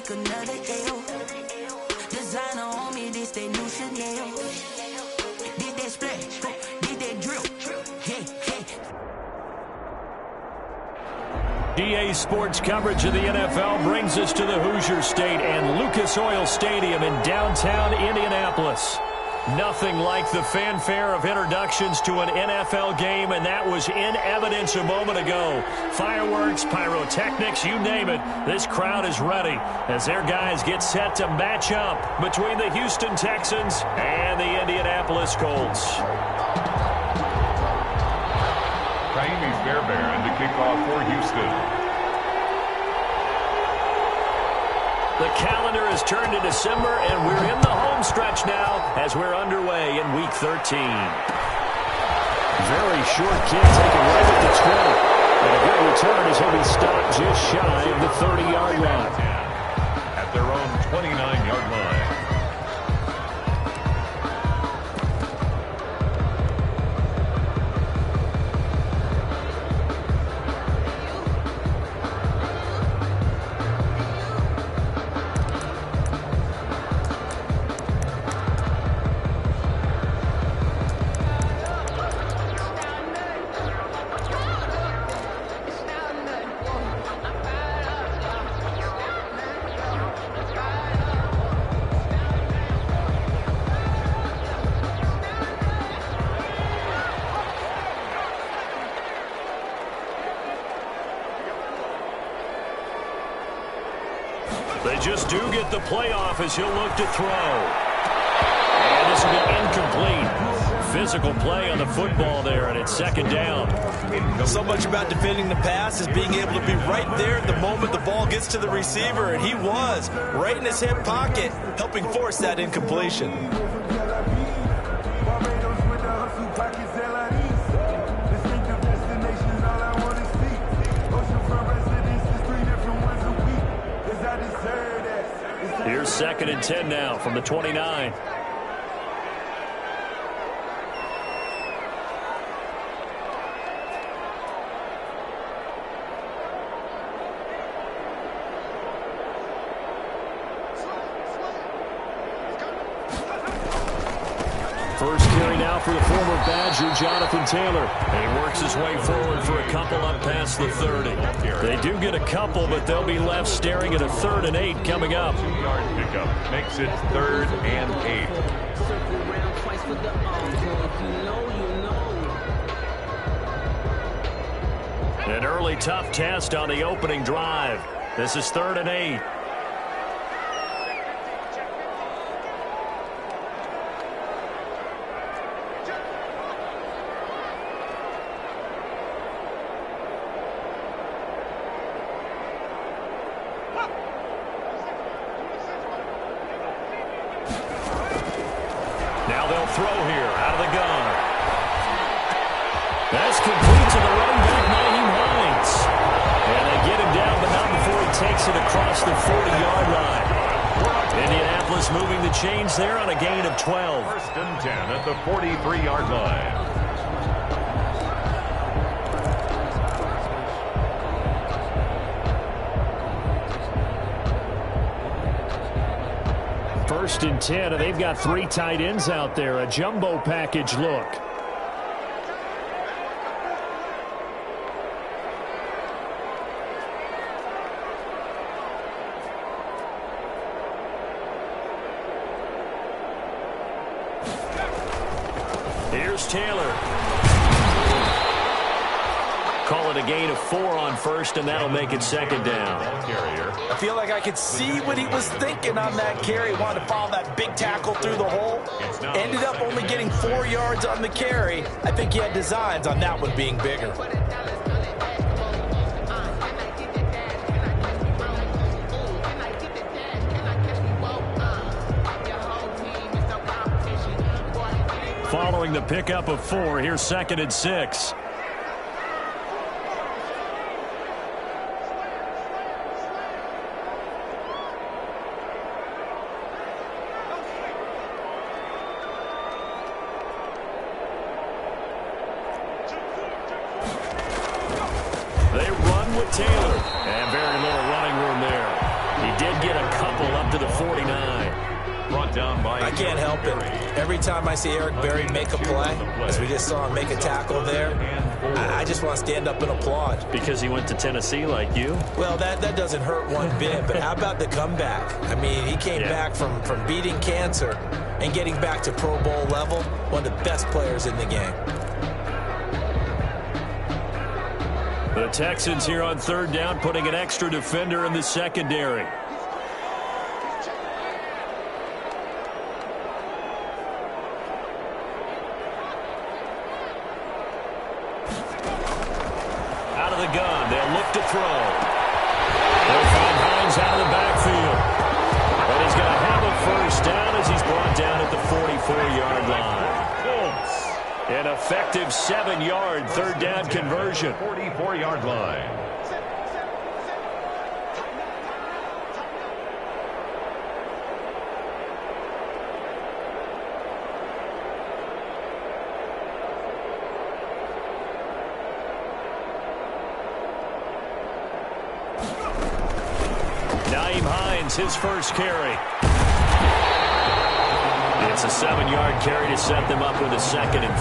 take another L. Designer on me, this they new Chanel. Did that splash, did that drill. EA Sports coverage of the NFL brings us to the Hoosier State and Lucas Oil Stadium in downtown Indianapolis. Nothing like the fanfare of introductions to an NFL game, and that was in evidence a moment ago. Fireworks, pyrotechnics, you name it. This crowd is ready as their guys get set to match up between the Houston Texans and the Indianapolis Colts. Kaimi Fairbairn to kick off for Houston. The calendar has turned to December, and we're in the home stretch now as we're underway in Week 13. Very short kick taken right at the 20. And a good return as he'll be stopped just shy of the 30-yard line. At their own 29-yard line. They just do get the playoff as he'll look to throw. And this will be incomplete. Physical play on the football there, and it's second down. So much about defending the pass is being able to be right there at the moment the ball gets to the receiver, and he was right in his hip pocket, helping force that incompletion. Here's 2nd and 10 now from the 29. First carry now for the former Badger, Jonathan Taylor. And he works his way forward for a couple up past the 30. They do get a couple, but they'll be left staring at a 3rd and 8 coming up. 2-yard pickup makes it 3rd and 8. An early tough test on the opening drive. This is 3rd and 8. Now they'll throw here out of the gun. That's complete to the running back, Naheem Hines. And they get him down, but not before he takes it across the 40-yard line. Indianapolis moving the chains there on a gain of 12. 1st and 10 at the 43-yard line. First and 10, and they've got 3 tight ends out there. A jumbo package look. Here's Taylor. Call it a gain of 4 on 1st, and that'll make it 2nd down. I feel like I could see what he was thinking on that carry. Wanted to follow that big tackle through the hole. Ended up only getting 4 yards on the carry. I think he had designs on that one being bigger. Following the pickup of 4, here's 2nd and 6. They run with Taylor, and very little running room there. He did get a down by. I can't help it. Every time I see Eric Berry make a play, as we just saw him make a tackle there, I just want to stand up and applaud. Because he went to Tennessee like you? Well, that doesn't hurt one bit, but how about the comeback? I mean, he came back from beating cancer and getting back to Pro Bowl level, one of the best players in the game. The Texans here on third down, putting an extra defender in the secondary. Out of the gun, they'll look to throw. They'll find Hines out of the backfield. But he's going to have a first down as he's brought down at the 44-yard line. An effective 7-yard third down conversion. 44-yard line. Nyheim Hines, his first carry. It's a 7-yard carry to set them up with a 2nd and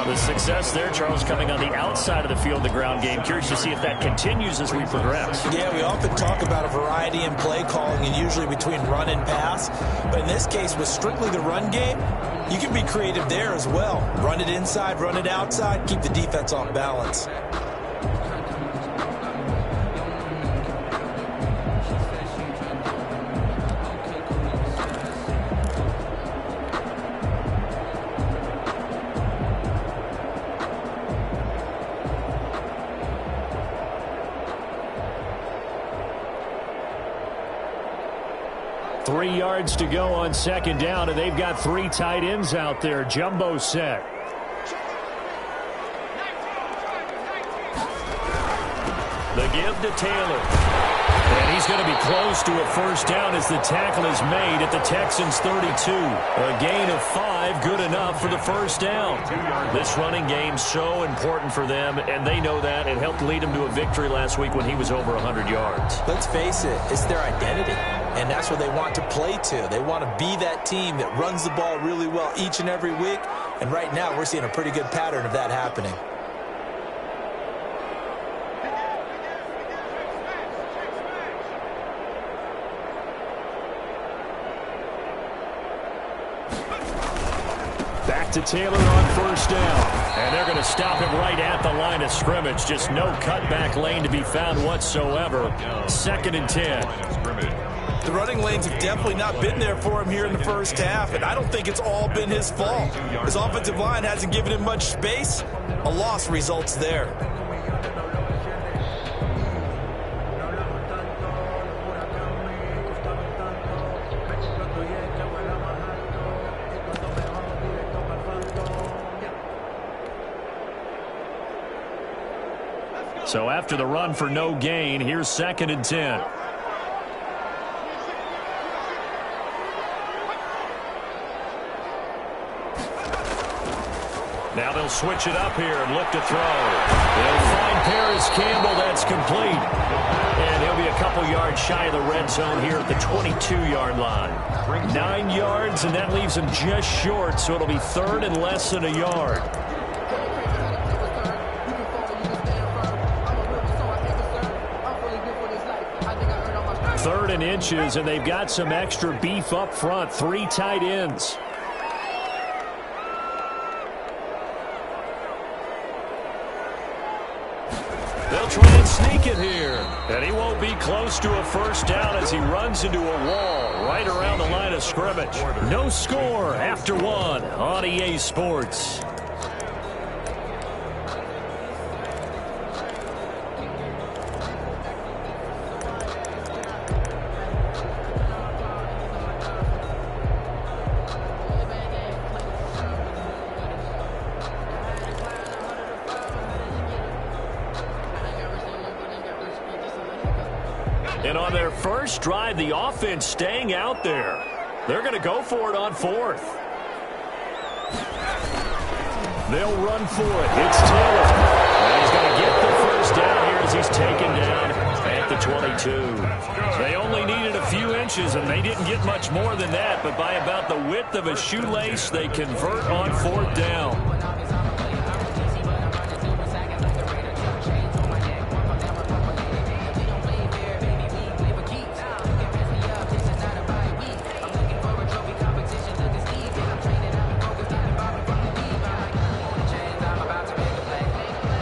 3. The success there, Charles, coming on the outside of the field, the ground game. Curious to see if that continues as we progress. Yeah, we often talk about a variety in play calling and usually between run and pass. But in this case, with strictly the run game, you can be creative there as well. Run it inside, run it outside, keep the defense off balance. Yards to go on second down, and they've got 3 tight ends out there. Jumbo set. The give to Taylor. And he's going to be close to a first down as the tackle is made at the Texans' 32. A gain of 5, good enough for the first down. This running game's so important for them, and they know that. It helped lead them to a victory last week when he was over 100 yards. Let's face it, it's their identity. And that's what they want to play to. They want to be that team that runs the ball really well each and every week. And right now, we're seeing a pretty good pattern of that happening. Back to Taylor on first down. And they're going to stop him right at the line of scrimmage. Just no cutback lane to be found whatsoever. 2nd and 10. The running lanes have definitely not been there for him here in the first half, and I don't think it's all been his fault. His offensive line hasn't given him much space. A loss results there. So after the run for no gain, here's 2nd and 10. Now they'll switch it up here and look to throw. They'll find Paris Campbell. That's complete. And he'll be a couple yards shy of the red zone here at the 22-yard line. 9 yards, and that leaves him just short, so it'll be 3rd and less than a yard. Third and inches, and they've got some extra beef up front. 3 tight ends. They'll try and sneak it here. And he won't be close to a first down as he runs into a wall right around the line of scrimmage. No score after 1 on EA Sports. And on their first drive, the offense staying out there. They're going to go for it on 4th. They'll run for it. It's Taylor. And he's going to get the first down here as he's taken down. And at the 22. They only needed a few inches, and they didn't get much more than that, but by about the width of a shoelace, they convert on 4th down.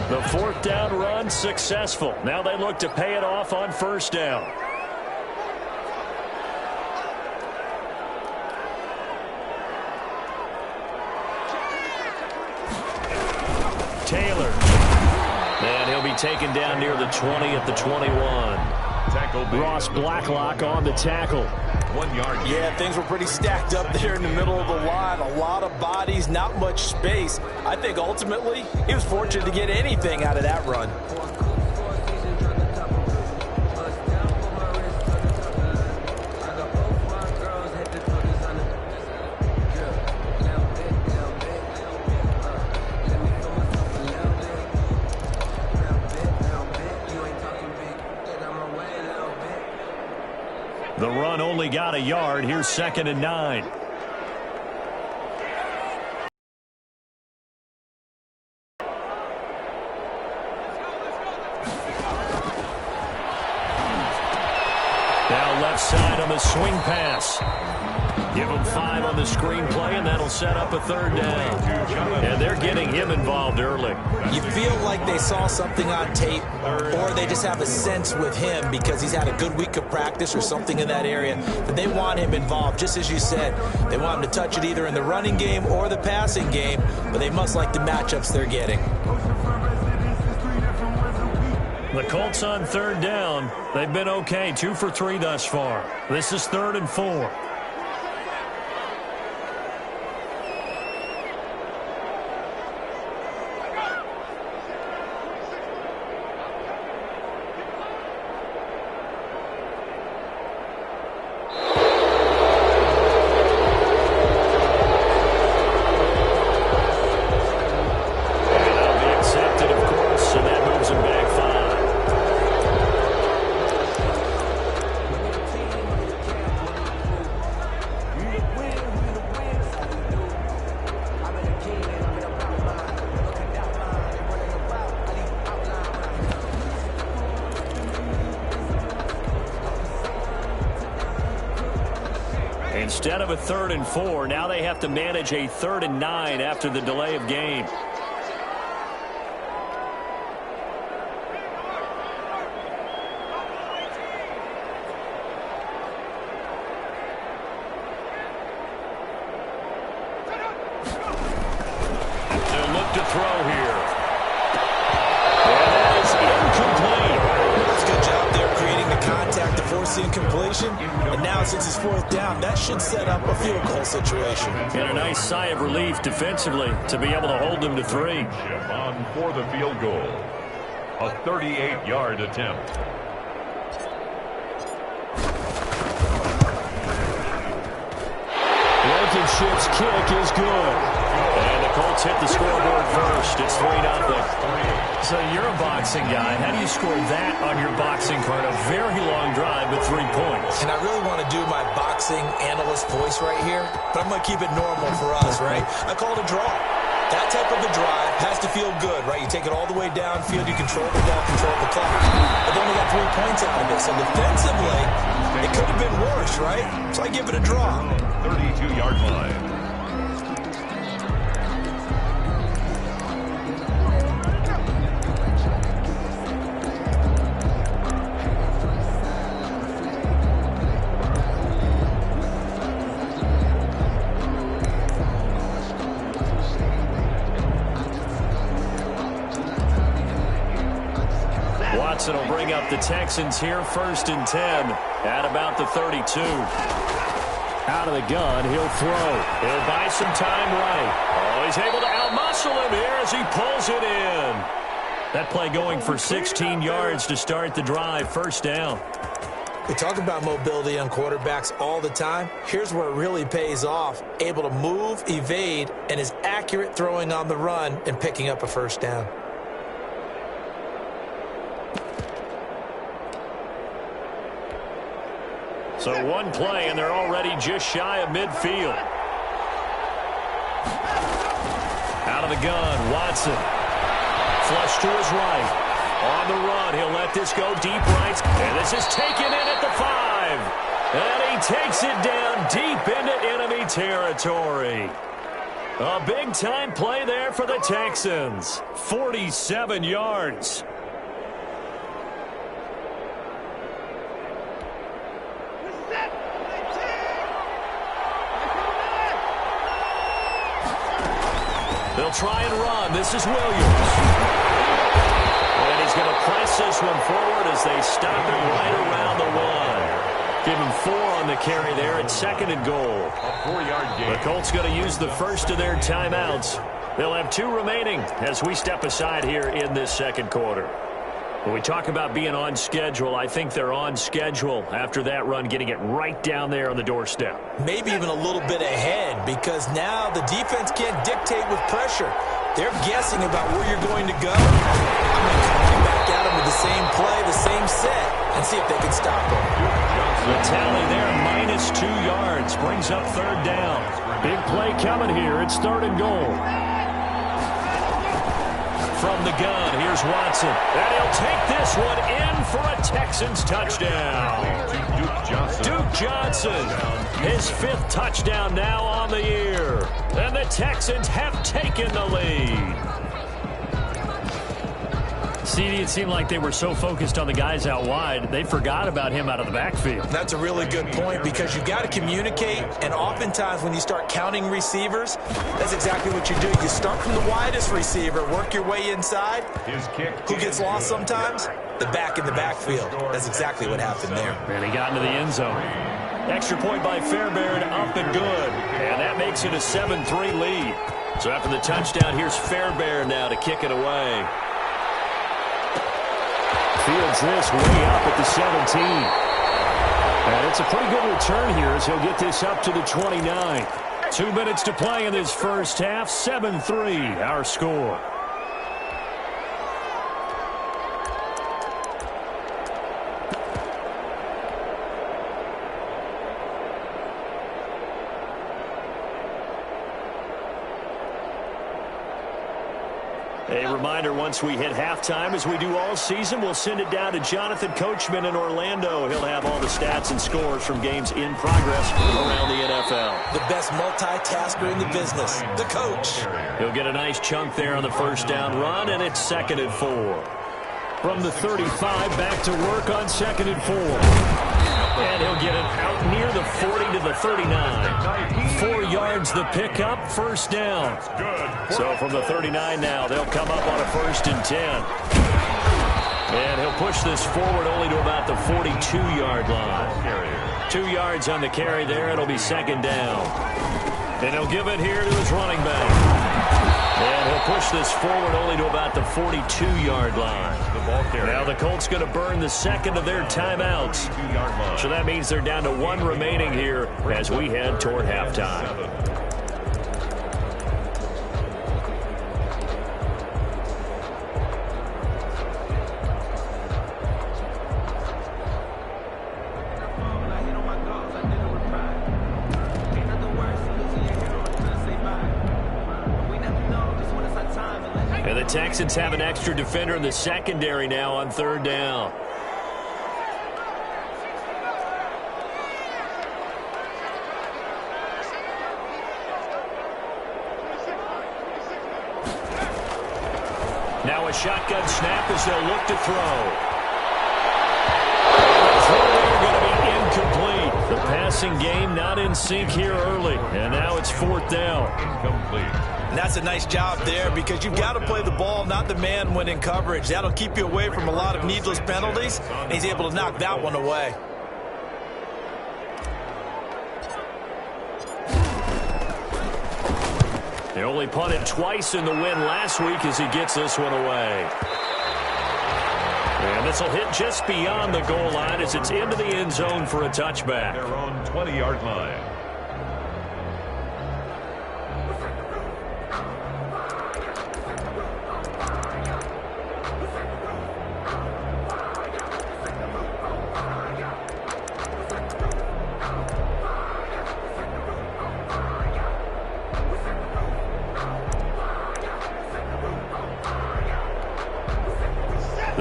The 4th down run successful. Now they look to pay it off on 1st down. Taylor. And he'll be taken down near the 20 at the 21. Ross Blacklock on the tackle. 1 yard. Yeah, things were pretty stacked up there in the middle of the line. A lot of bodies, not much space. I think ultimately he was fortunate to get anything out of that run. The run only got a yard. Here's 2nd and 9. Now left side on the swing pass. Give him 5 on the screenplay, and that'll set up a 3rd down. And they're getting him involved early. You feel like they saw something on tape, or they just have a sense with him because he's had a good week of practice or something in that area, that they want him involved, just as you said. They want him to touch it either in the running game or the passing game, but they must like the matchups they're getting. The Colts on 3rd down. They've been okay, 2 for 3 thus far. This is 3rd and 4. Instead of a 3rd and 4, now they have to manage a 3rd and 9 after the delay of game. They'll look to throw here. And that is incomplete. That's a good job there creating the contact to force the incompletion. And now since it's 4th down, that should set up a field goal situation. And a nice sigh of relief defensively to be able to hold them to 3. On for the field goal. A 38-yard attempt. Blankenship's kick is good. And the Colts hit the scoreboard first. It's 3-0. So you're a boxing guy. How do you score that on your boxing card? A very long drive, but 3 points. And I really want to do my boxing analyst voice right here, but I'm going to keep it normal for us, right? I call it a draw. That type of a drive has to feel good, right? You take it all the way downfield, you control the ball, control the clock. But then we got 3 points out of it. So defensively, it could have been worse, right? So I give it a draw. 32-yard line. Watson will bring up the Texans here, 1st and 10 at about the 32. Out of the gun, he'll throw. He'll buy some time right. Oh, he's able to outmuscle him here as he pulls it in. That play going for 16 yards to start the drive, 1st down. We talk about mobility on quarterbacks all the time. Here's where it really pays off. Able to move, evade, and is accurate throwing on the run and picking up a 1st down. So one play, and they're already just shy of midfield. Out of the gun, Watson. Flush to his right. On the run, he'll let this go deep right. And this is taken in at the 5. And he takes it down deep into enemy territory. A big-time play there for the Texans. 47 yards. They'll try and run. This is Williams. And he's going to press this one forward as they stop it right around the 1. Give him 4 on the carry there at 2nd and goal. A 4-yard gain. The Colts going to use the first of their timeouts. They'll have 2 remaining as we step aside here in this second quarter. When we talk about being on schedule, I think they're on schedule after that run, getting it right down there on the doorstep. Maybe even a little bit ahead, because now the defense can't dictate with pressure. They're guessing about where you're going to go. I'm going to come right back at them with the same play, the same set, and see if they can stop them. The tally there, -2 yards, brings up 3rd down. Big play coming here. It's 3rd and goal. From the gun, here's Watson. And he'll take this one in for a Texans touchdown. Duke Johnson, his 5th touchdown now on the year. And the Texans have taken the lead. CD, it seemed like they were so focused on the guys out wide, they forgot about him out of the backfield. That's a really good point, because you've got to communicate, and oftentimes when you start counting receivers, that's exactly what you do. You start from the widest receiver, work your way inside. Who gets lost sometimes? The back in the backfield. That's exactly what happened there. And he got into the end zone. Extra point by Fairbairn, up and good. And that makes it a 7-3 lead. So after the touchdown, here's Fairbairn now to kick it away. Fields this way up at the 17. And it's a pretty good return here as he'll get this up to the 29. 2 minutes to play in this first half. 7-3, our score. A reminder, once we hit halftime, as we do all season, we'll send it down to Jonathan Coachman in Orlando. He'll have all the stats and scores from games in progress around the NFL. The best multitasker in the business, the coach. He'll get a nice chunk there on the first down run, and it's 2nd and 4. From the 35, back to work on 2nd and 4. And he'll get it out near the 40 to the 39. 4 yards the pickup, 1st down. So from the 39 now, they'll come up on a 1st and 10. And he'll push this forward only to about the 42-yard line. 2 yards on the carry there. It'll be 2nd down. And he'll give it here to his running back. And he'll push this forward only to about the 42-yard line. Now the Colts going to burn the 2nd of their timeouts. So that means they're down to 1 remaining here as we head toward halftime. And the Texans have an extra defender in the secondary now on 3rd down. Now a shotgun snap as they'll look to throw. They're going to be incomplete. The passing game not in sync here early. And now it's 4th down. Incomplete. And that's a nice job there, because you've got to play the ball, not the man when in coverage. That'll keep you away from a lot of needless penalties, and he's able to knock that one away. They only punted twice in the win last week as he gets this one away. And this will hit just beyond the goal line as it's into the end zone for a touchback. Their own 20-yard line.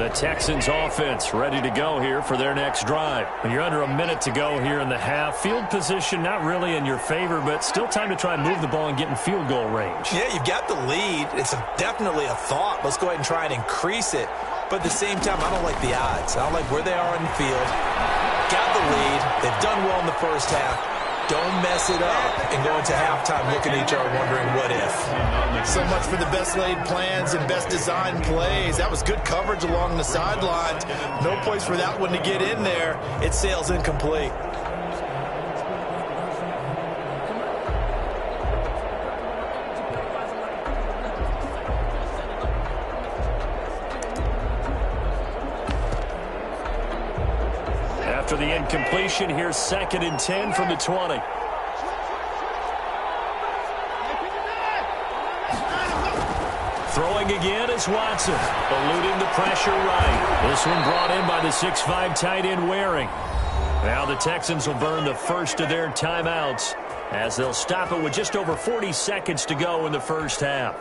The Texans offense ready to go here for their next drive. You're under a minute to go here in the half. Field position not really in your favor, but still time to try and move the ball and get in field goal range. Yeah, you've got the lead. It's definitely a thought. Let's go ahead and try and increase it. But at the same time, I don't like the odds. I don't like where they are on the field. Got the lead. They've done well in the first half. Don't mess it up and go into halftime looking at each other wondering what if. So much for the best laid plans and best designed plays. That was good coverage along the sidelines. No place for that one to get in there. It sails incomplete. After the incompletion, here's 2nd and 10 from the 20. Throwing again is Watson, eluding the pressure right. This one brought in by the 6'5" tight end Waring. Now the Texans will burn the first of their timeouts as they'll stop it with just over 40 seconds to go in the first half.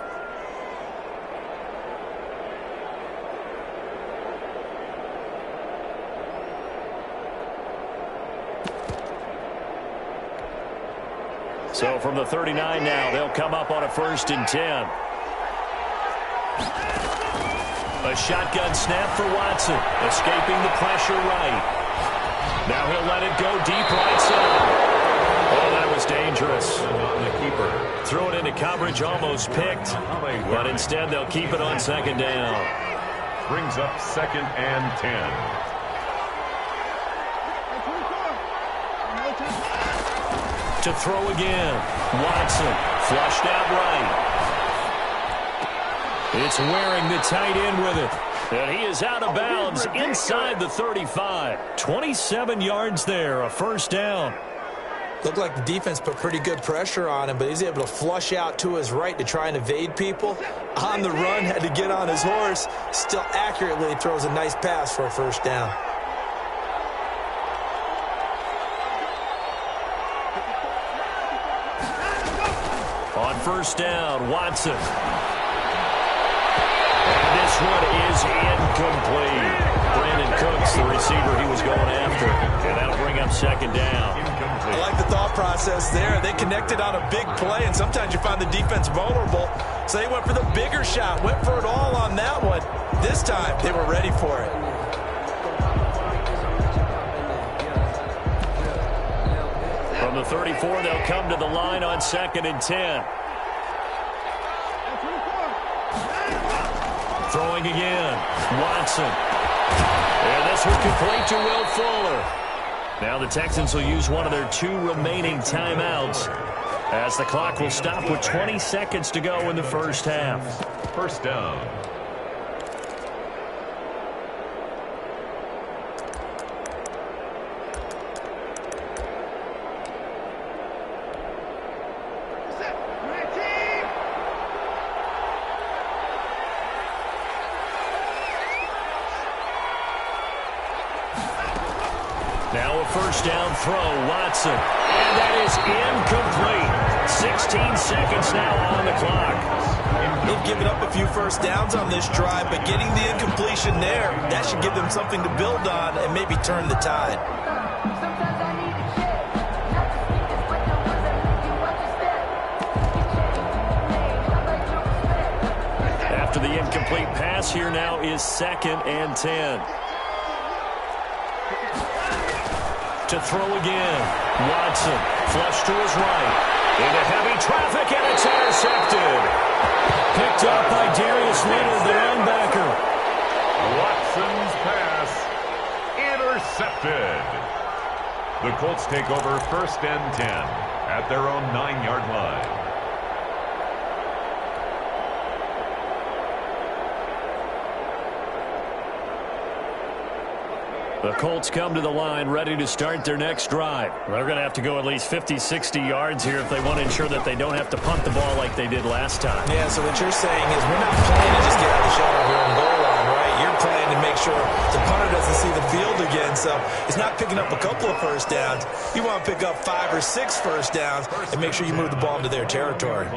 So from the 39 now, they'll come up on a 1st and 10. A shotgun snap for Watson, escaping the pressure right. Now he'll let it go deep right side. Oh, that was dangerous. The keeper Threw it into coverage, almost picked, but instead they'll keep it on 2nd down. brings up 2nd and 10. To throw again. Watson flushed out right. It's Waring, the tight end, with it. And he is out of bounds inside the 35. 27 yards there, a 1st down. Looked like the defense put pretty good pressure on him, but he's able to flush out to his right to try and evade people. On the run, had to get on his horse. Still accurately throws a nice pass for a 1st down. On 1st down, Watson. And this one is incomplete. Brandon Cooks, the receiver he was going after. And that'll bring up 2nd down. I like the thought process there. They connected on a big play, and sometimes you find the defense vulnerable. So they went for the bigger shot, went for it all on that one. This time, they were ready for it. From the 34, they'll come to the line on 2nd and 10. Throwing again. Watson. And this one complete to Will Fuller. Now the Texans will use one of their 2 remaining timeouts as the clock will stop with 20 seconds to go in the first half. 1st down. Now a 1st down throw, Watson. And that is incomplete. 16 seconds now on the clock. They've given up a few 1st downs on this drive, but getting the incompletion there, that should give them something to build on and maybe turn the tide. After the incomplete pass, here now is 2nd and 10. To throw again. Watson, flush to his right. Into heavy traffic, and it's intercepted. Picked up by Darius Leonard, the linebacker. Watson's pass intercepted. The Colts take over 1st and 10 at their own 9-yard line. The Colts come to the line ready to start their next drive. They're going to have to go at least 50, 60 yards here if they want to ensure that they don't have to punt the ball like they did last time. Yeah, so what you're saying is we're not playing to just get out of the shot of your own goal line, right? You're playing to make sure the punter doesn't see the field again. So it's not picking up a couple of 1st downs. You want to pick up 5 or 6 1st downs and make sure you move the ball into their territory.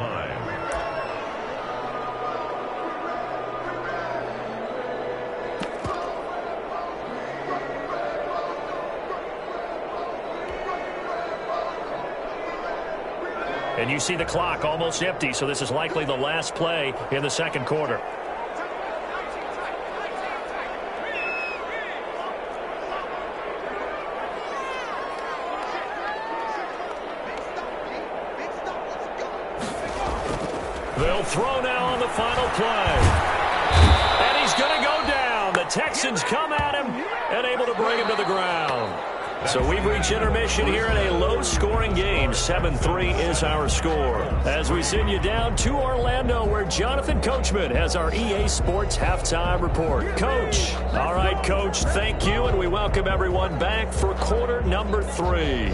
And you see the clock almost empty, so this is likely the last play in the second quarter. They'll throw now on the final play. And he's going to go down. The Texans come at him and able to bring him to the ground. So we've reached intermission here in a low-scoring game. 7-3 is our score. As we send you down to Orlando, where Jonathan Coachman has our EA Sports Halftime Report. Coach. All right, Coach, thank you, and we welcome everyone back for quarter number 3.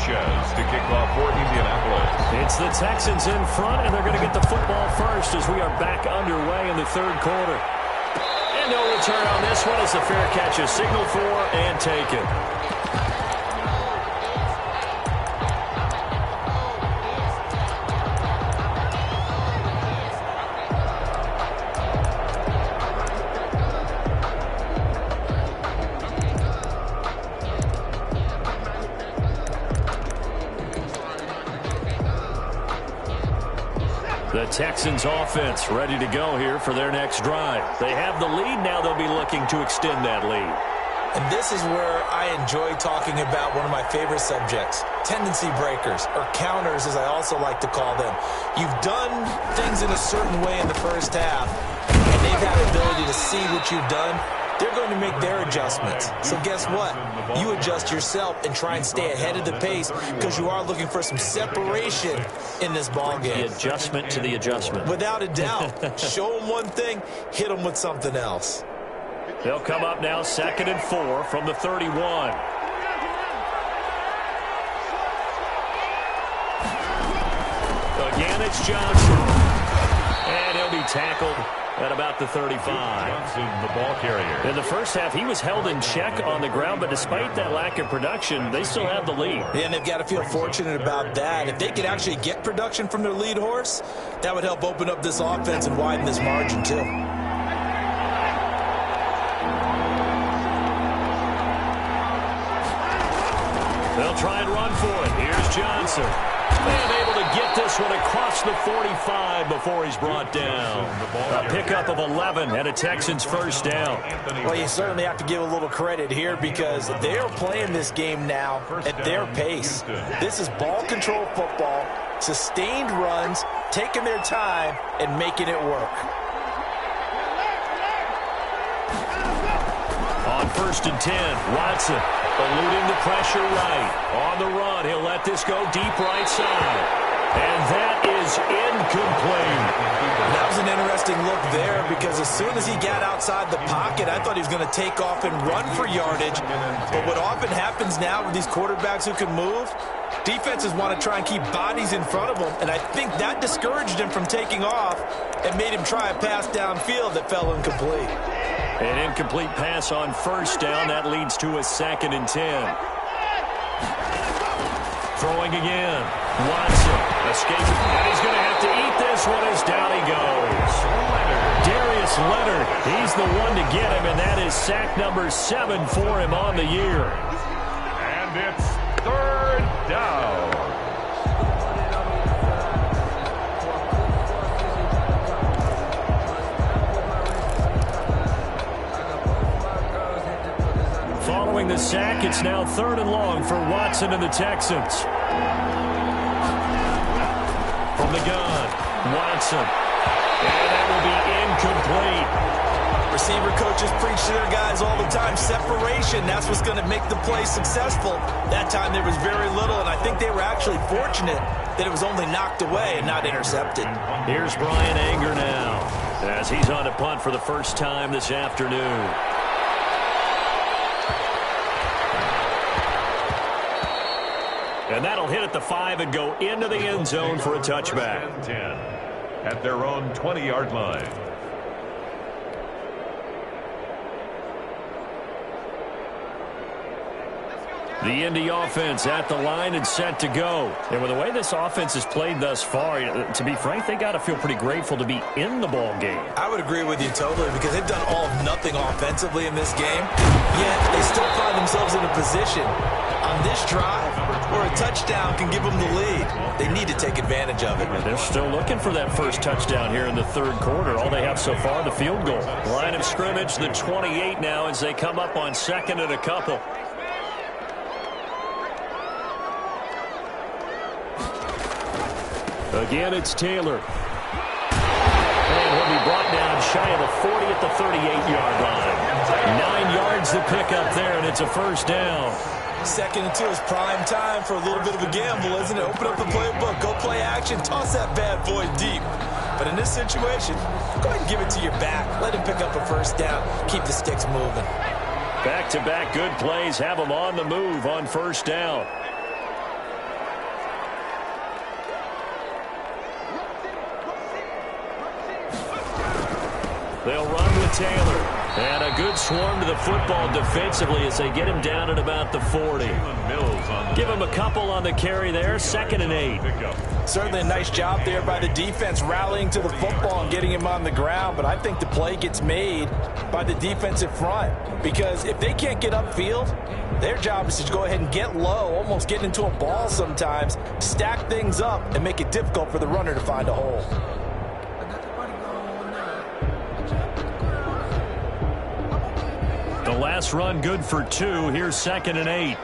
To kick off for Indianapolis. It's the Texans in front, and they're going to get the football first as we are back underway in the third quarter. And no return on this one as the fair catch is signaled for and taken. The Texans offense ready to go here for their next drive. They have the lead. Now they'll be looking to extend that lead. And this is where I enjoy talking about one of my favorite subjects, tendency breakers, or counters as I also like to call them. You've done things in a certain way in the first half, and they've had the ability to see what you've done. They're going to make their adjustments. So guess what? You adjust yourself and try and stay ahead of the pace because you are looking for some separation in this ball game. The adjustment to the adjustment. Without a doubt. Show them one thing, hit them with something else. They'll come up now 2nd and 4 from the 31. Again, it's Johnson. And he'll be tackled at about the 35. Johnson, the ball carrier. In the first half, he was held in check on the ground, but despite that lack of production, they still have the lead. And they've got to feel fortunate about that. If they could actually get production from their lead horse, that would help open up this offense and widen this margin, too. They'll try and run for it. Here's Johnson. And able to get this one across the 45 before he's brought down. A pickup of 11 and a Texans first down. Well, you certainly have to give a little credit here because they are playing this game now at their pace. This is ball control football, sustained runs, taking their time and making it work. On 1st and 10, Watson eluding the pressure right. On the run, he'll let this go deep right side. And that is incomplete. That was an interesting look there because as soon as he got outside the pocket, I thought he was going to take off and run for yardage. But what often happens now with these quarterbacks who can move, defenses want to try and keep bodies in front of them. And I think that discouraged him from taking off and made him try a pass downfield that fell incomplete. An incomplete pass on 1st down. That leads to a 2nd and 10. Throwing again. Watson escaping. And he's going to have to eat this one as down he goes. Darius Leonard, he's the one to get him, and that is sack number 7 for him on the year. And it's 3rd down. Following the sack, it's now 3rd and long for Watson and the Texans. From the gun, Watson. And that will be incomplete. Receiver coaches preach to their guys all the time. Separation, that's what's going to make the play successful. That time there was very little, and I think they were actually fortunate that it was only knocked away and not intercepted. Here's Brian Anger now as he's on to punt for the first time this afternoon. And that'll hit at the 5 and go into the end zone for a touchback. 10 at their own 20-yard line. The Indy offense at the line and set to go. And with the way this offense has played thus far, to be frank, they got to feel pretty grateful to be in the ball game. I would agree with you totally because they've done all of nothing offensively in this game, yet they still find themselves in a position on this drive where a touchdown can give them the lead. They need to take advantage of it. They're still looking for that first touchdown here in the third quarter. All they have so far, the field goal. Line of scrimmage, the 28 now as they come up on second and a couple. Again, it's Taylor. And he'll be brought down shy of the 40 at the 38-yard line. 9 yards to pick up there, and it's a first down. 2nd and 2 is prime time for a little bit of a gamble, isn't it? Open up the playbook, go play action, toss that bad boy deep. But in this situation, go ahead and give it to your back. Let him pick up a first down. Keep the sticks moving. Back-to-back good plays have them on the move on first down. They'll run with Taylor. And a good swarm to the football defensively as they get him down at about the 40. Give him a couple on the carry there. 2nd and 8. Certainly a nice job there by the defense rallying to the football and getting him on the ground. But I think the play gets made by the defensive front. Because if they can't get upfield, their job is to go ahead and get low, almost get into a ball sometimes, stack things up, and make it difficult for the runner to find a hole. The last run good for 2. Here's 2nd and 8.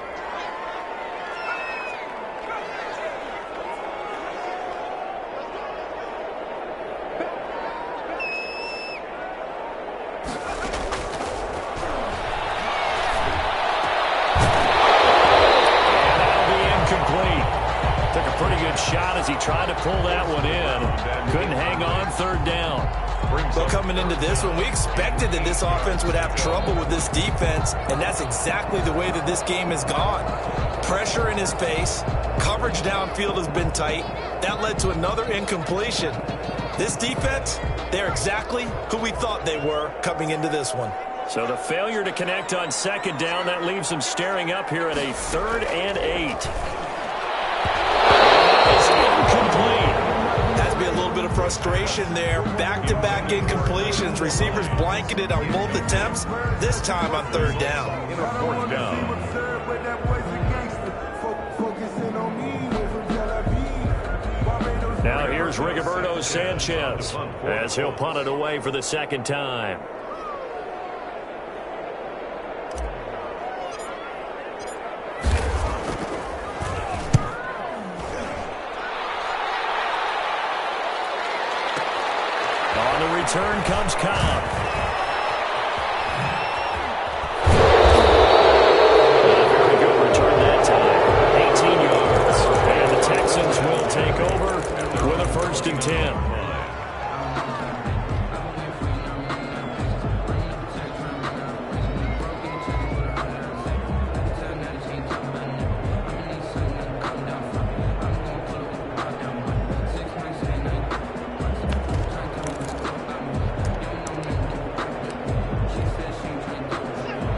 Shot as he tried to pull that one in. Couldn't hang on. 3rd down. Well, coming into this one, we expected that this offense would have trouble with this defense, and that's exactly the way that this game has gone. Pressure in his face. Coverage downfield has been tight. That led to another incompletion. This defense, they're exactly who we thought they were coming into this one. So the failure to connect on 2nd down, that leaves them staring up here at a 3rd and 8. Has to be a little bit of frustration there. Back-to-back incompletions. Receivers blanketed on both attempts, this time on 3rd down. 4th down. Now here's Rigoberto Sanchez as he'll punt it away for the 2nd time. Return comes Cobb. Very good return that time. 18 yards. And the Texans will take over with a 1st and 10.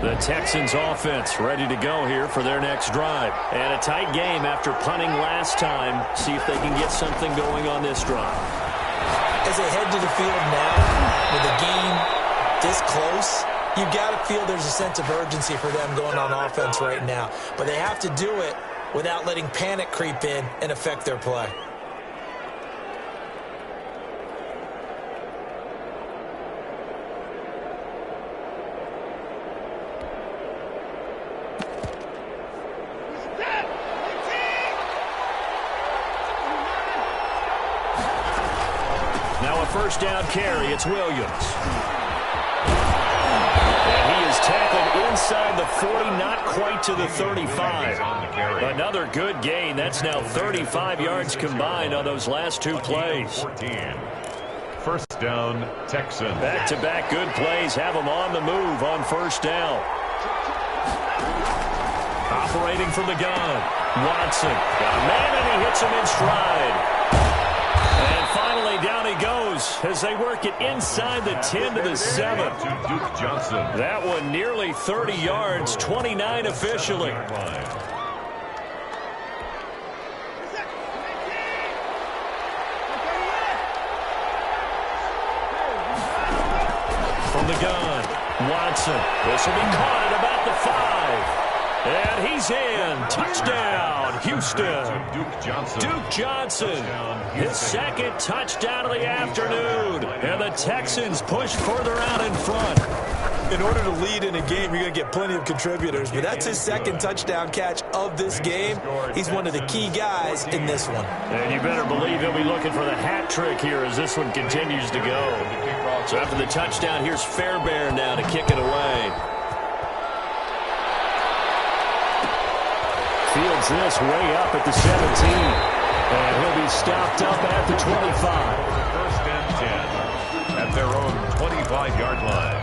The Texans offense ready to go here for their next drive. And a tight game after punting last time. See if they can get something going on this drive. As they head to the field now, with the game this close, you've got to feel there's a sense of urgency for them going on offense right now. But they have to do it without letting panic creep in and affect their play. Now a 1st down carry. It's Williams. And he is tackled inside the 40, not quite to the 35. Another good gain. That's now 35 yards combined on those last 2 plays. 1st down, Texans. Back-to-back good plays have them on the move on 1st down. Operating from the gun. Watson got a man, and he hits him in stride. And finally, down he goes as they work it inside the 10 to the 7. Duke Johnson. That one nearly 30 yards, 29 officially. From the gun, Watson. This will be caught at about the 5. And he's in. Touchdown, Houston. Duke Johnson, his second touchdown of the afternoon. And the Texans push further out in front. In order to lead in a game, you're going to get plenty of contributors, but that's his second touchdown catch of this game. He's one of the key guys in this one. And you better believe he'll be looking for the hat trick here as this one continues to go. So after the touchdown, here's Fairbairn now to kick it away. Fields this way up at the 17. And he'll be stopped up at the 25. First and 10 at their own 25-yard line.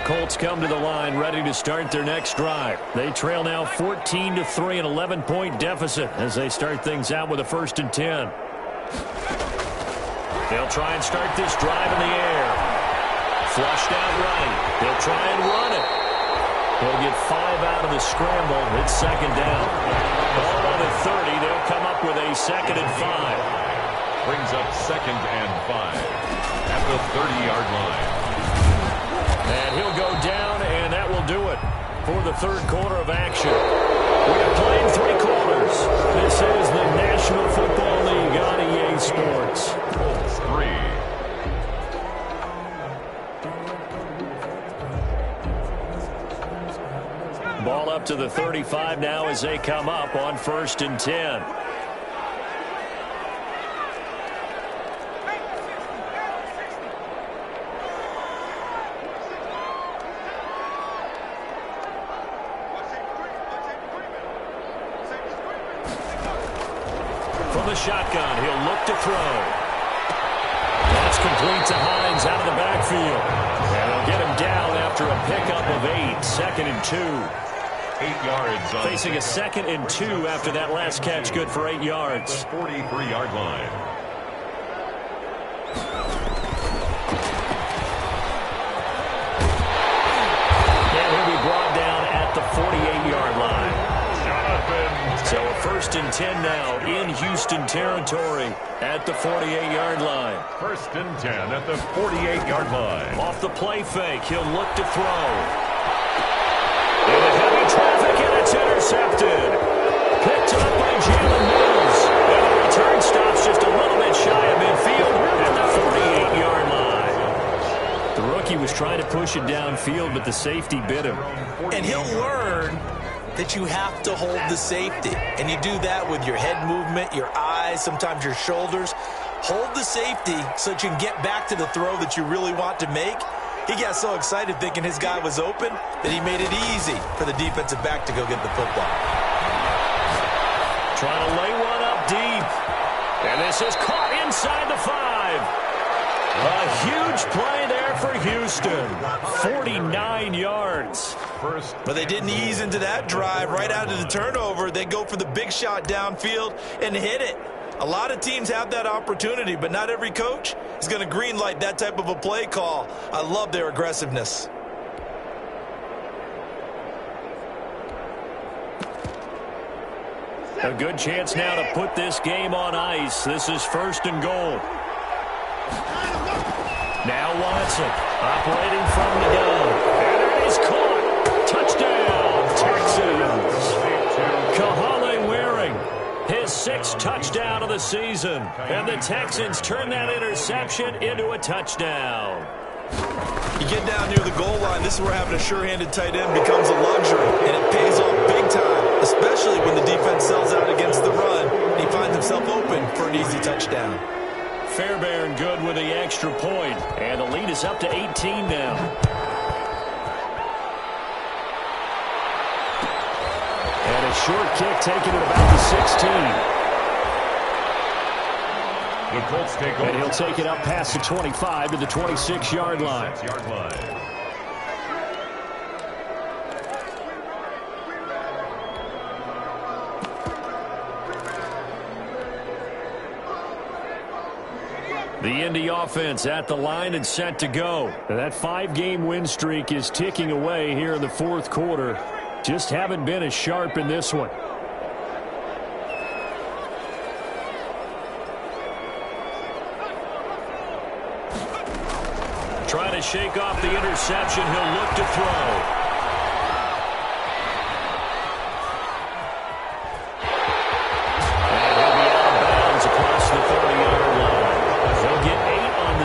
Colts come to the line ready to start their next drive. They trail now 14-3, an 11-point deficit as they start things out with a 1st and 10. They'll try and start this drive in the air. Flushed out right. They'll try and run it. They'll get 5 out of the scramble. It's 2nd down. Ball on the 30. They'll come up with a 2nd and 5. Brings up 2nd and 5 at the 30-yard line. And he'll go down, and that will do it for the 3rd quarter of action. We have played 3 quarters. This is the National Football League on EA Sports. Colts 3. Ball up to the 35 now as they come up on 1st and 10. From the shotgun, he'll look to throw. That's complete to Hines out of the backfield. And they'll get him down after a pickup of 8, 2nd and 2. 8 yards. Facing a 2nd and 2 after that last catch, good for 8 yards. 43-yard line. And he'll be brought down at the 48-yard line. So a 1st and 10 now in Houston territory at the 48-yard line. 1st and 10 at the 48-yard line. Off the play fake, he'll look to throw. Into heavy traffic, and it's intercepted. Picked up by Jalen Mills. And the return stops just a little bit shy of midfield at the 48-yard line. The rookie was trying to push it downfield, but the safety bit him. And he'll learn that you have to hold the safety. And you do that with your head movement, your eyes, sometimes your shoulders. Hold the safety so that you can get back to the throw that you really want to make. He got so excited thinking his guy was open that he made it easy for the defensive back to go get the football. Trying to lay one up deep. And this is caught inside the 5. A huge play there for Houston. 49 yards. But they didn't ease into that drive right out of the turnover. They go for the big shot downfield and hit it. A lot of teams have that opportunity, but not every coach is going to greenlight that type of a play call. I love their aggressiveness. A good chance now to put this game on ice. This is 1st and goal. Now Watson operating from the gun. And it is caught. Touchdown, Texans. Kahale Waring, his 6th touchdown of the season. And the Texans turn that interception into a touchdown. You get down near the goal line, this is where having a sure-handed tight end becomes a luxury. And it pays off big time, especially when the defense sells out against the run. He finds himself open for an easy touchdown. Fairbairn good with the extra point. And the lead is up to 18 now. And a short kick taken at about the 16. The Colts take over. And he'll take it up past the 25 to the 26-yard line. The Indy offense at the line and set to go. That 5-game win streak is ticking away here in the fourth quarter. Just haven't been as sharp in this one. Trying to shake off the interception. He'll look to throw.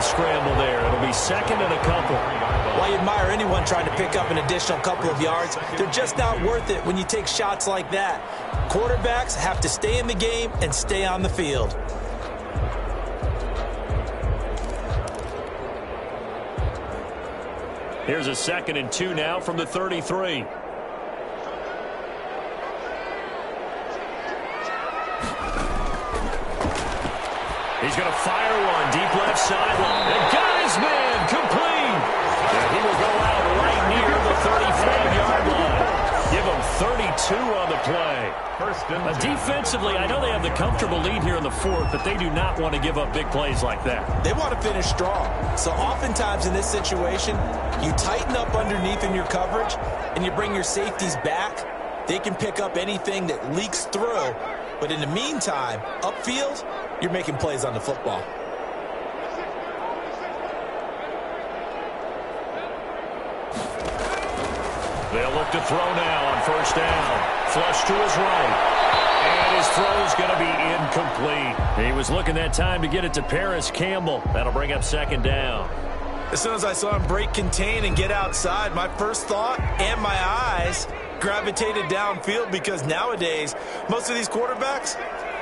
Scramble there. It'll be second and a couple. Well, you admire anyone trying to pick up an additional couple of yards. They're just not worth it when you take shots like that. Quarterbacks have to stay in the game and stay on the field. Here's a 2nd and 2 now from the 33. He's going to fire one deep left sideline. And got his man complete. And he will go out right near the 35-yard line. Give him 32 on the play. Defensively, I know they have the comfortable lead here in the fourth, but they do not want to give up big plays like that. They want to finish strong. So oftentimes in this situation, you tighten up underneath in your coverage, and you bring your safeties back. They can pick up anything that leaks through. But in the meantime, upfield, you're making plays on the football. They'll look to throw now on first down. Flush to his right. And his throw's going to be incomplete. He was looking that time to get it to Paris Campbell. That'll bring up second down. As soon as I saw him break contain and get outside, my first thought and my eyes gravitated downfield, because nowadays, most of these quarterbacks,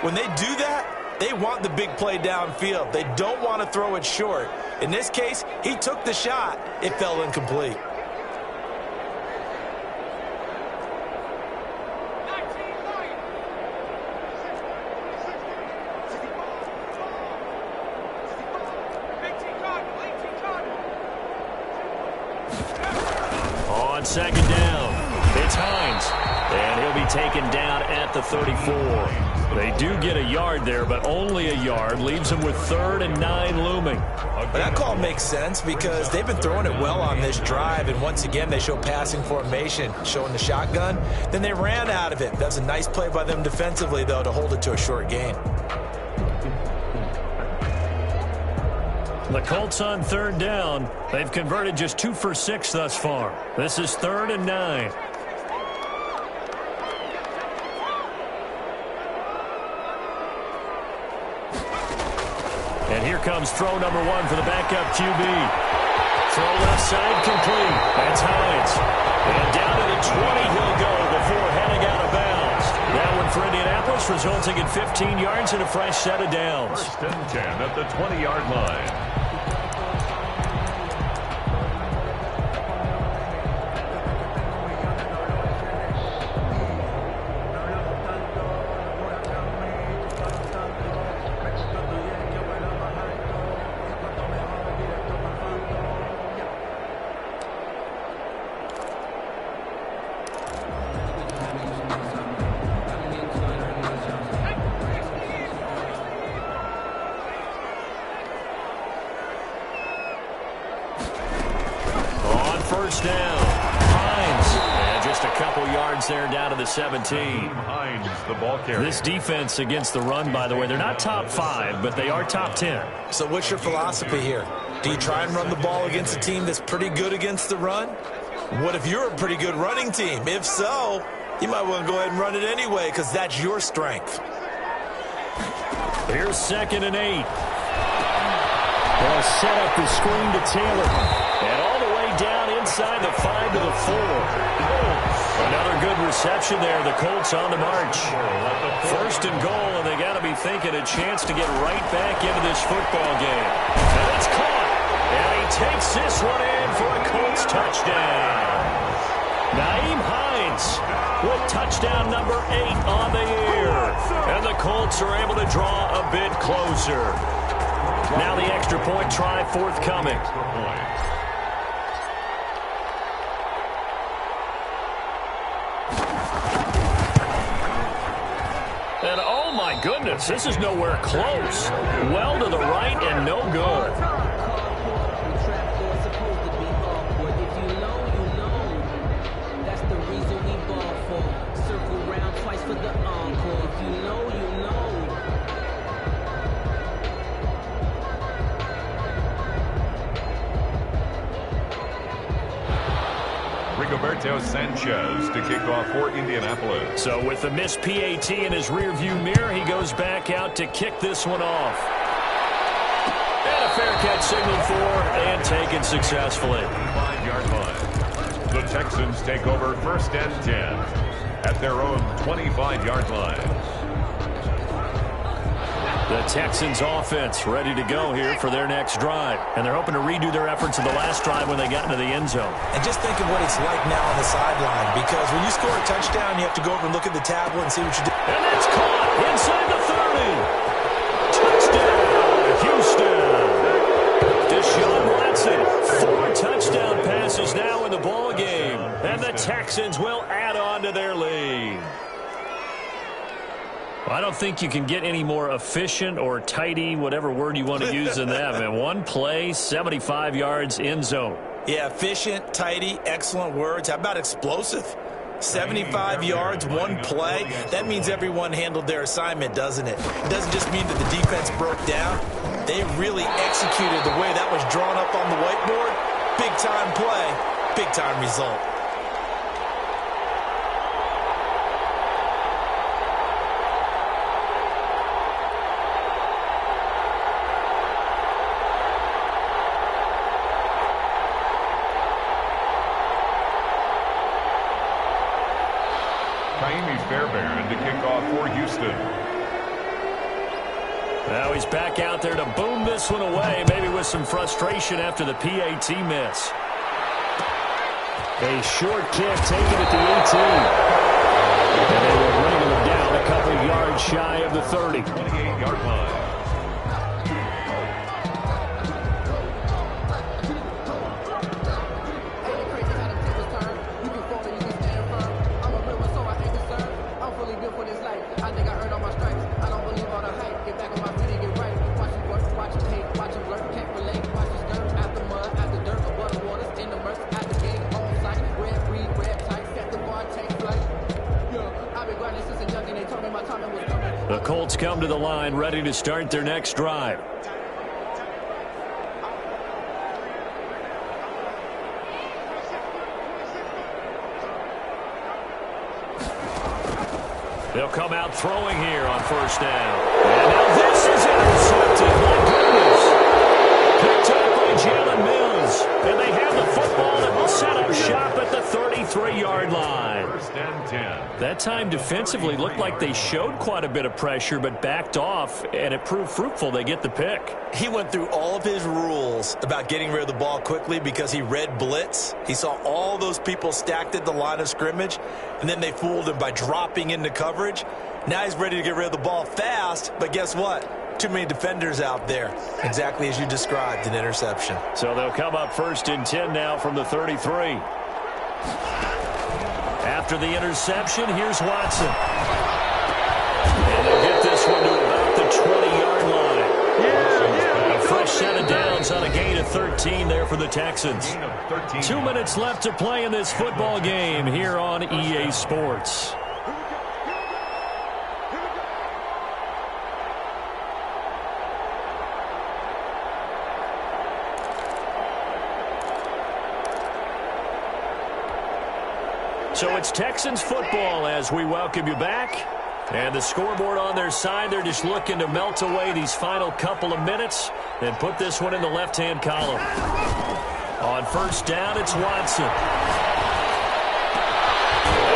when they do that, they want the big play downfield. They don't want to throw it short. In this case, he took the shot. It fell incomplete. On second down, it's Hines. And he'll be taken down at the 34. They do get a yard there, but only a yard. Leaves them with 3rd and 9 looming. But that call makes sense because they've been throwing it well on this drive, and once again they show passing formation, showing the shotgun. Then they ran out of it. That was a nice play by them defensively, though, to hold it to a short gain. The Colts on 3rd down. They've converted just 2 for 6 thus far. This is 3rd and 9. And here comes throw number 1 for the backup QB. Throw left side complete. That's Hines. And down to the 20 he'll go before heading out of bounds. That one for Indianapolis, resulting in 15 yards and a fresh set of downs. 1st and 10 at the 20-yard line. First down. Hines. And just a couple yards there down to the 17. Hines, the ball carrier. This defense against the run, by the way, they're not top 5, but they are top 10. So what's your philosophy here? Do you try and run the ball against a team that's pretty good against the run? What if you're a pretty good running team? If so, you might want to go ahead and run it anyway because that's your strength. Here's 2nd and 8. They'll set up the screen to Taylor. And all the way down inside the 5 to the 4. Another good reception there. The Colts on the march. 1st and goal, and they got to be thinking a chance to get right back into this football game. And it's caught. And he takes this one in for a Colts touchdown. Nyheim Hines with touchdown number 8 on the year. And the Colts are able to draw a bit closer. Now the extra point try forthcoming. And oh my goodness, this is nowhere close. Well to the right and no good. Rigoberto Sanchez to kick off for Indianapolis. So with the missed PAT in his rearview mirror, he goes back out to kick this one off. And a fair catch signaled for and taken successfully. 5-yard line. The Texans take over 1st and 10 at their own 25-yard line. The Texans offense ready to go here for their next drive. And they're hoping to redo their efforts of the last drive when they got into the end zone. And just think of what it's like now on the sideline, because when you score a touchdown, you have to go over and look at the tablet and see what you do. And that's caught inside the 30. Touchdown, Houston. Deshaun Watson, 4 touchdown passes now in the ball game. And the Texans will add on to their lead. I don't think you can get any more efficient or tidy, whatever word you want to use in that. Man, one play, 75 yards, end zone. Yeah, efficient, tidy, excellent words. How about explosive? 75 yards, one play. That means everyone handled their assignment, doesn't it? It doesn't just mean that the defense broke down. They really executed the way that was drawn up on the whiteboard. Big-time play, big-time result. Fairbairn to kick off for Houston. Now he's back out there to boom this one away, maybe with some frustration after the PAT miss. A short kick taken at the 18. And they will wrangle him down a couple yards shy of the 30. 28-yard line. The Colts come to the line ready to start their next drive. They'll come out throwing here on 1st down. And now this is intercepted. My goodness. Picked up by Jalen Mills. And they have the football that will set up shop at the 33-yard line. 1st and 10. That time defensively looked like they showed quite a bit of pressure but backed off, and it proved fruitful. They get the pick. He went through all of his rules about getting rid of the ball quickly because he read blitz. He saw all those people stacked at the line of scrimmage, and then they fooled him by dropping into coverage. Now he's ready to get rid of the ball fast, but guess what? Too many defenders out there. Exactly as you described, an interception. So they'll come up 1st and 10 now from the 33. After the interception, here's Watson. And they'll get this one to about the 20-yard line. A fresh set of downs on a gain of 13 there for the Texans. 2 minutes left to play in this football game here on EA Sports. So it's Texans football as we welcome you back. And the scoreboard on their side, they're just looking to melt away these final couple of minutes and put this one in the left-hand column. On 1st down, it's Watson. And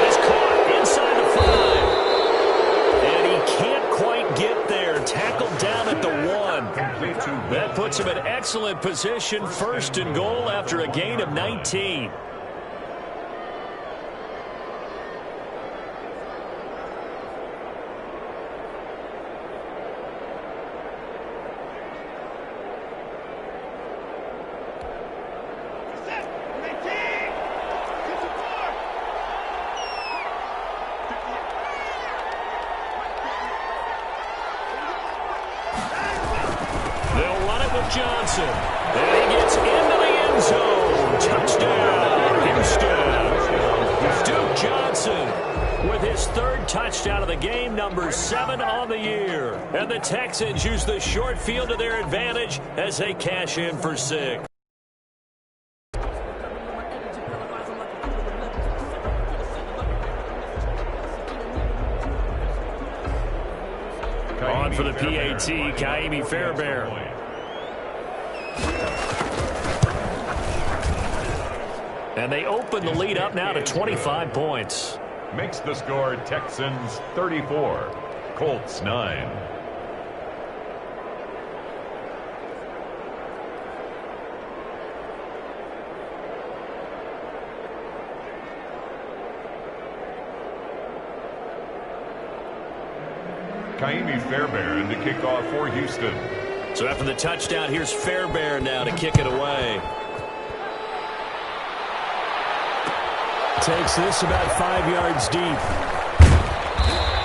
it's caught inside the 5. And he can't quite get there. Tackled down at the 1. That puts him in excellent position, 1st and goal after a gain of 19. Johnson. And he gets into the end zone. Touchdown, Houston. Duke Johnson with his third touchdown of the game, number 7 on the year. And the Texans use the short field to their advantage as they cash in for 6. On for the PAT, Kaimi Fairbairn. And they open the lead up now to 25 points. Makes the score Texans 34, Colts 9. Kaimi Fairbairn to kick off for Houston. So after the touchdown, here's Fairbairn now to kick it away. Takes this about 5 yards deep.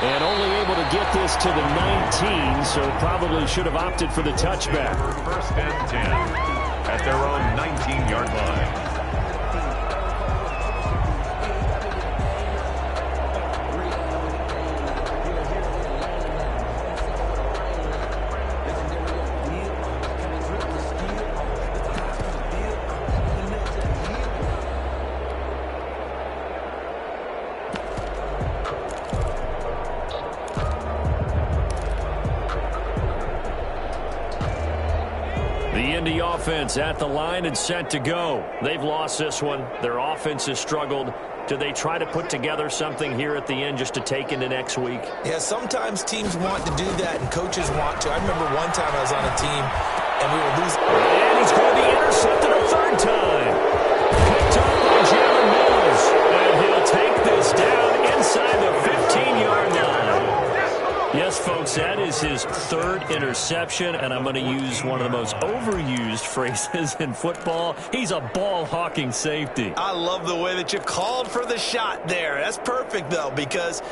And only able to get this to the 19, so probably should have opted for the touchback. First and 10 at their own 19-yard line. Offense at the line and set to go. They've lost this one. Their offense has struggled. Do they try to put together something here at the end just to take into next week? Yeah, sometimes teams want to do that and coaches want to. I remember one time I was on a team and we were losing. And he's going to be intercepted a third time. Picked up by Jalen Mills. And he'll take this down inside the 15-yard line. Yes, folks, that is his third interception, and I'm going to use one of the most overused phrases in football. He's a ball-hawking safety. I love the way that you called for the shot there. That's perfect, though, because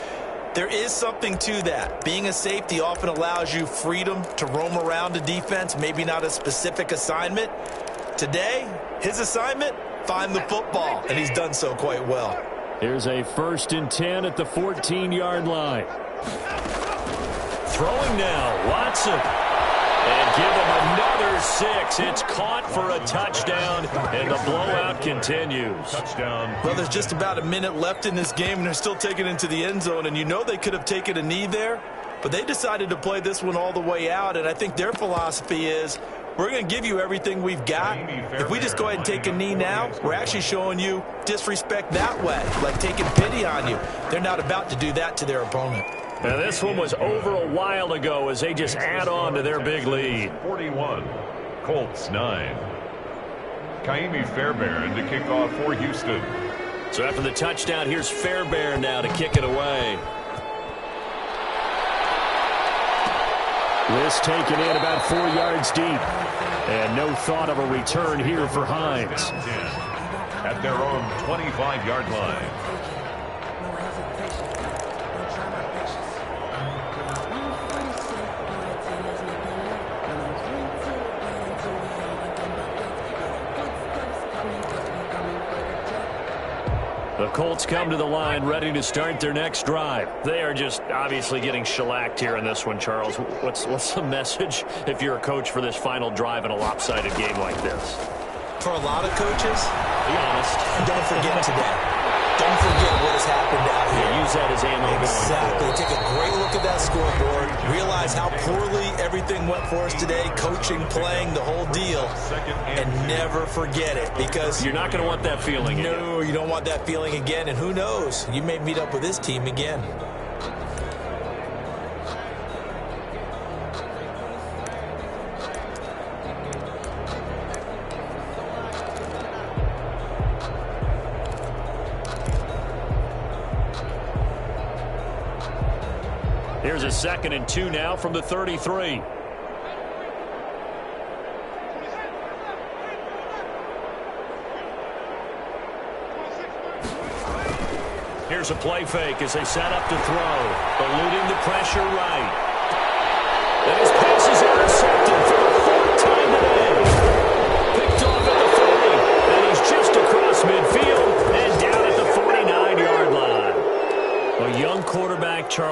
there is something to that. Being a safety often allows you freedom to roam around a defense, maybe not a specific assignment. Today, his assignment, find the football, and he's done so quite well. Here's a 1st and 10 at the 14-yard line. Throwing now, Watson. And give him another 6. It's caught for a touchdown, and the blowout continues. Touchdown. Well, there's just about a minute left in this game, and they're still taking it into the end zone. And you know they could have taken a knee there, but they decided to play this one all the way out. And I think their philosophy is, we're going to give you everything we've got. If we just go ahead and take a knee now, we're actually showing you disrespect that way, like taking pity on you. They're not about to do that to their opponent. Now, this one was over a while ago as they just add on to their big lead. 41, Colts 9. Kaimi Fairbairn to kick off for Houston. So after the touchdown, here's Fairbairn now to kick it away. This taken in about 4 yards deep. And no thought of a return here for Hines. At their own 25-yard line. The Colts come to the line ready to start their next drive. They are just obviously getting shellacked here in this one, Charles. What's the message if you're a coach for this final drive in a lopsided game like this? For a lot of coaches, be honest. Don't forget today. Don't forget what has happened out here. Yeah, use that as ammo. Exactly. Take a great look at that scoreboard. Realize how poorly everything went for us today. Coaching, playing, the whole deal. And never forget it, because you're not going to want that feeling again. No, you don't want that feeling again. And who knows? You may meet up with this team again. Here's a 2nd and 2 now from the 33. Here's a play fake as they set up to throw. Eluding the pressure right. And his pass is intercepted for the 4th time today.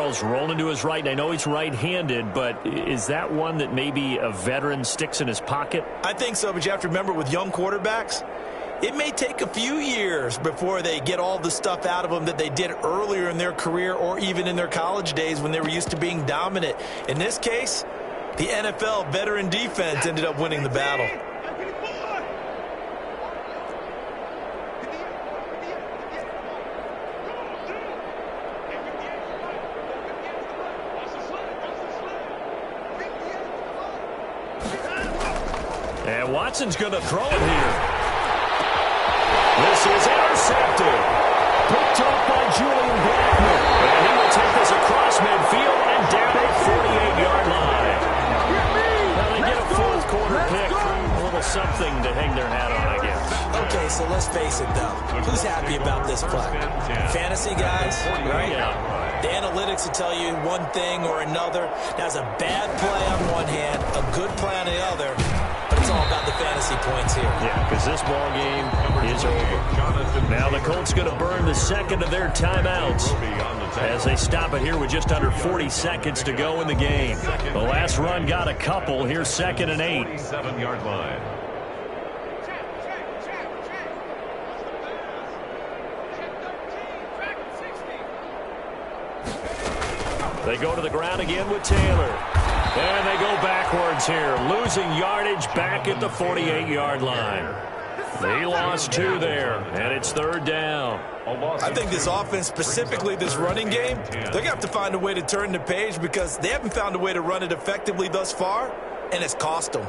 Charles rolling to his right. I know he's right-handed, but is that one that maybe a veteran sticks in his pocket? I think so, but you have to remember with young quarterbacks, it may take a few years before they get all the stuff out of them that they did earlier in their career or even in their college days when they were used to being dominant. In this case, the NFL veteran defense ended up winning the battle. And Watson's going to throw it here. This is intercepted. Picked up by Julian Blackman. And he will take this across midfield and down at 48-yard line. Well, they get a fourth quarter pick. A little something to hang their hat on, I guess. Okay, so let's face it, though. Who's happy about this play? Fantasy guys, right? Yeah. The analytics will tell you one thing or another. That's a bad play on one hand, a good play on the other. But it's all about the fantasy points here. Yeah, because this ball game is over. Now the Colts going to burn the second of their timeouts as they stop it here with just under 40 seconds to go in the game. The last run got a couple. Here's 2nd and 8. 47-yard line. They go to the ground again with Taylor. And they go backwards here, losing yardage back at the 48-yard line. They lost 2 there, and it's 3rd down. I think this offense, specifically this running game, they're going to have to find a way to turn the page because they haven't found a way to run it effectively thus far, and it's cost them.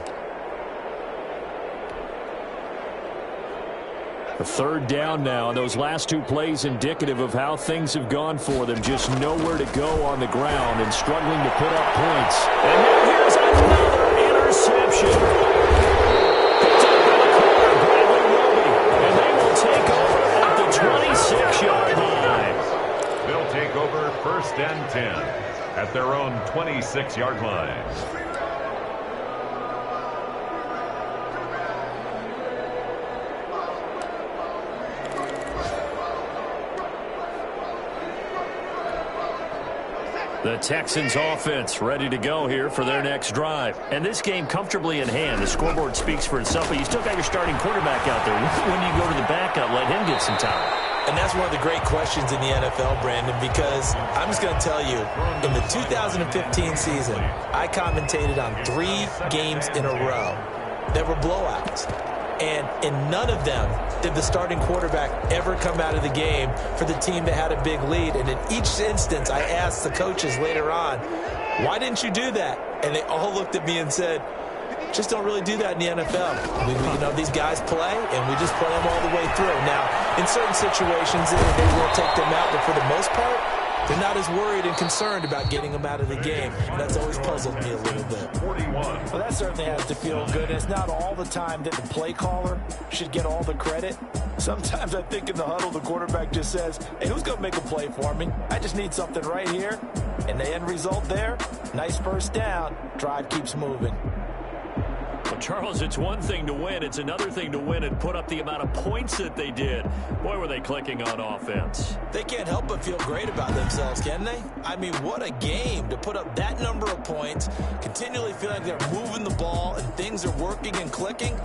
A 3rd down now, and those last 2 plays indicative of how things have gone for them. Just nowhere to go on the ground and struggling to put up points. And now here's another interception. Picked up by the corner, Bradley Roby. And they will take over at the 26-yard line. They'll take over 1st and 10 at their own 26-yard line. The Texans offense ready to go here for their next drive. And this game comfortably in hand. The scoreboard speaks for itself, but you still got your starting quarterback out there. When do you go to the backup, let him get some time? And that's one of the great questions in the NFL, Brandon, because I'm just going to tell you, in the 2015 season, I commentated on 3 games in a row that were blowouts. And in none of them did the starting quarterback ever come out of the game for the team that had a big lead. And in each instance, I asked the coaches later on, why didn't you do that? And they all looked at me and said, just don't really do that in the NFL. These guys play, and we just play them all the way through. Now, in certain situations, they will take them out, but for the most part, they're not as worried and concerned about getting them out of the game. And that's always puzzled me a little bit. 41. Well, that certainly has to feel good. And it's not all the time that the play caller should get all the credit. Sometimes I think in the huddle, the quarterback just says, hey, who's going to make a play for me? I just need something right here. And the end result there, nice 1st down. Drive keeps moving. Well, Charles, it's one thing to win. It's another thing to win and put up the amount of points that they did. Boy, were they clicking on offense. They can't help but feel great about themselves, can they? I mean, what a game to put up that number of points, continually feel like they're moving the ball and things are working and clicking.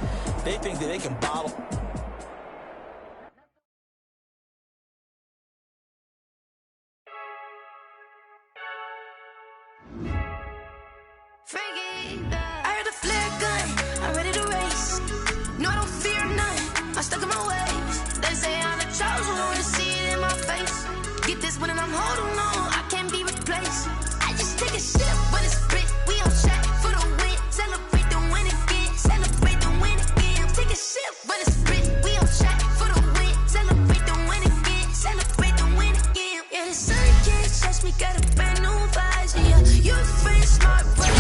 They think that they can bottle. I heard a flare gun, I'm ready to race. No, I don't fear none, I'm stuck in my ways. They say I'm the chosen one, see it in my face. Get this one and I'm holding on, I can't be replaced. I just take a sip when it's split, we on shot for the win. Celebrate the win again, celebrate the win again. Take a sip when it's split, we on shot for the win. Celebrate the win again, celebrate the win again. Yeah, the sun can't touch me, got a brand new visor, yeah. You're friend smart, but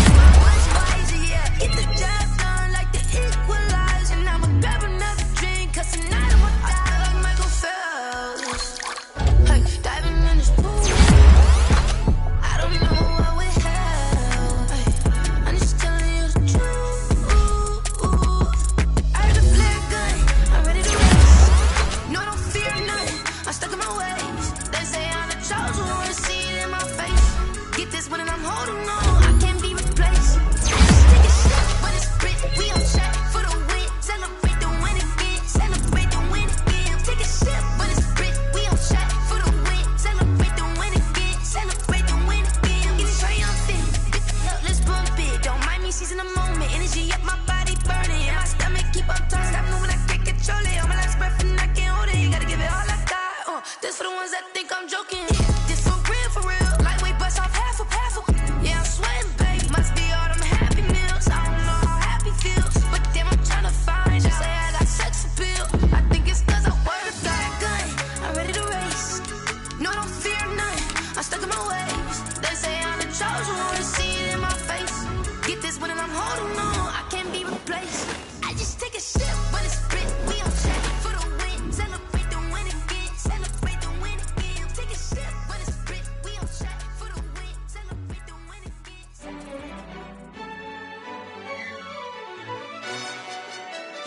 get the job done like the equalizer. Now I'ma grab another drink, cause tonight I'ma die like Michael Phelps. Hey, diving in this pool. seizing the moment, energy up my body burning. And my stomach keep up tight, stop moving, I can't control it. On my last breath and I can't hold it. You gotta give it all I got. This for the ones that think I'm joking. This for real. Lightweight bust off half a. Yeah, I'm sweating, babe. Must be all them happy meals. I don't know how happy feels, but damn, I'm tryna find you. Say I got sex appeal. I think it's 'cause I wear the black gun. I'm ready to race. No, I don't fear none. I'm stuck in my ways. They say I'm the chosen one. See it in my face. Get this one and I'm holding on. I can't be replaced. I just take a sip, but it's split. We on check for the win. Celebrate the win again. Celebrate the win again. Take a sip, but it's split. We on check for the win. Celebrate the win again.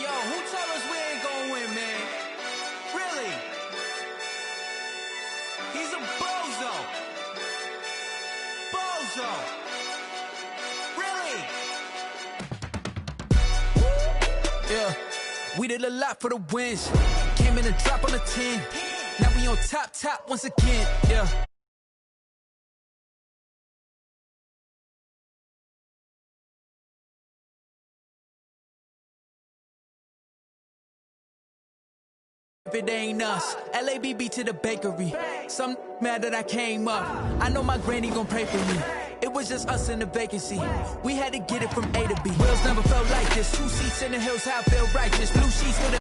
Yo, who told us we ain't gonna win, man? Really? He's a bozo. Bozo. Really? Yeah, we did a lot for the wins. Came in and dropped on the 10. Now we on top once again. Yeah. If it ain't us, LABB to the bakery. Some mad that I came up. I know my granny gon' pray for me. It was just us in the vacancy. We had to get it from A to B. Wheels never felt like this. 2 seats in the hills, how I feel righteous. Blue sheets with